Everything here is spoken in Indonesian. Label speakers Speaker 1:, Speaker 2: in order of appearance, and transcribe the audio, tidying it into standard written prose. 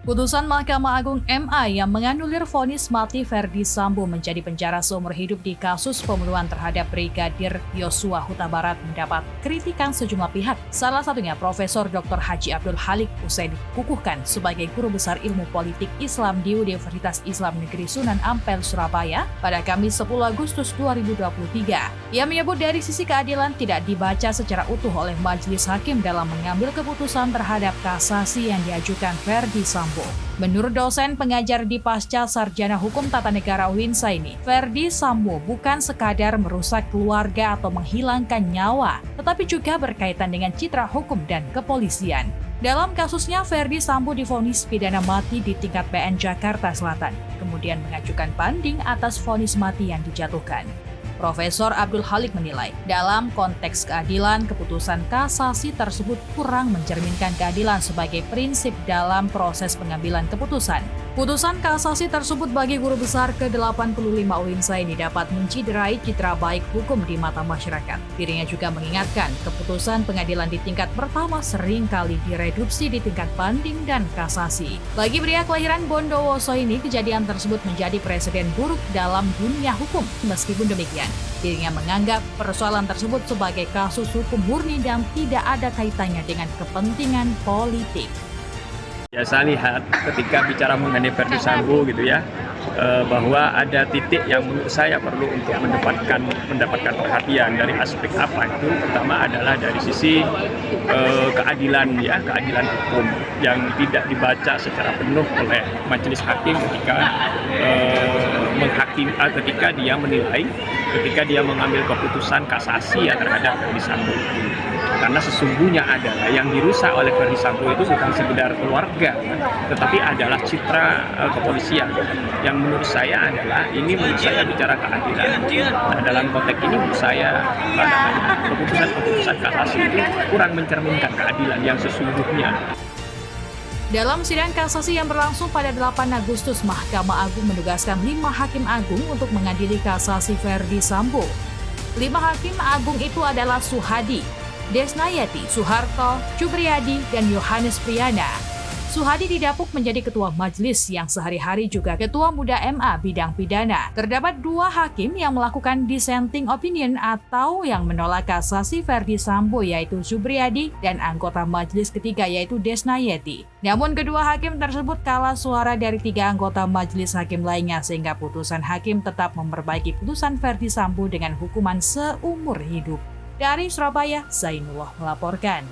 Speaker 1: Putusan Mahkamah Agung MA yang menganulir vonis mati Ferdi Sambo menjadi penjara seumur hidup di kasus pembunuhan terhadap Brigadir Yosua Huta Barat mendapat kritikan sejumlah pihak. Salah satunya Profesor Dr. Haji Abdul Halik usai dikukuhkan sebagai Guru Besar Ilmu Politik Islam di Universitas Islam Negeri Sunan Ampel, Surabaya pada Kamis 10 Agustus 2023. Ia menyebut dari sisi keadilan tidak dibaca secara utuh oleh majelis hakim dalam mengambil keputusan terhadap kasasi yang diajukan Ferdi Sambo. Menurut dosen pengajar di Pasca Sarjana Hukum Tata Negara UINSA ini, Ferdi Sambo bukan sekadar merusak keluarga atau menghilangkan nyawa, tetapi juga berkaitan dengan citra hukum dan kepolisian. Dalam kasusnya, Ferdi Sambo divonis pidana mati di tingkat PN Jakarta Selatan, kemudian mengajukan banding atas vonis mati yang dijatuhkan. Profesor Abdul Halik menilai, dalam konteks keadilan, keputusan kasasi tersebut kurang mencerminkan keadilan sebagai prinsip dalam proses pengambilan keputusan. Putusan kasasi tersebut bagi Guru Besar ke-85 UINSA ini dapat menciderai citra baik hukum di mata masyarakat. Dirinya juga mengingatkan, keputusan pengadilan di tingkat pertama seringkali direduksi di tingkat banding dan kasasi. Bagi pria kelahiran Bondowoso ini, kejadian tersebut menjadi presiden buruk dalam dunia hukum. Meskipun demikian, dirinya menganggap persoalan tersebut sebagai kasus hukum murni dan tidak ada kaitannya dengan kepentingan politik.
Speaker 2: Ya, saya lihat ketika bicara mengenai Ferdi Sambo gitu ya, bahwa ada titik yang menurut saya perlu untuk mendapatkan perhatian dari aspek apa itu. Pertama adalah dari sisi keadilan ya, keadilan hukum yang tidak dibaca secara penuh oleh majelis hakim ketika dia menilai, ketika dia mengambil keputusan kasasi ya terhadap Ferdi Sambo. Karena sesungguhnya adalah yang dirusak oleh Ferdi Sambo itu bukan sekedar keluarga, tetapi adalah citra kepolisian. Yang menurut saya adalah, ini menurut saya bicara keadilan. Nah, dalam konteks ini menurut saya keputusan kasasi itu kurang mencerminkan keadilan yang sesungguhnya.
Speaker 1: Dalam sidang kasasi yang berlangsung pada 8 Agustus, Mahkamah Agung menugaskan 5 hakim agung untuk mengadili kasasi Ferdi Sambo. 5 hakim agung itu adalah Suhadi, Desnayati, Soeharto, Cubriyadi, dan Yohanes Priyana. Suhadi didapuk menjadi ketua majelis yang sehari-hari juga ketua muda MA bidang pidana. Terdapat 2 hakim yang melakukan dissenting opinion atau yang menolak kasasi Ferdi Sambo, yaitu Cubriyadi, dan anggota majelis ketiga yaitu Desnayati. Namun kedua hakim tersebut kalah suara dari 3 anggota majelis hakim lainnya, sehingga putusan hakim tetap memperbaiki putusan Ferdi Sambo dengan hukuman seumur hidup. Dari Surabaya, Zainullah melaporkan.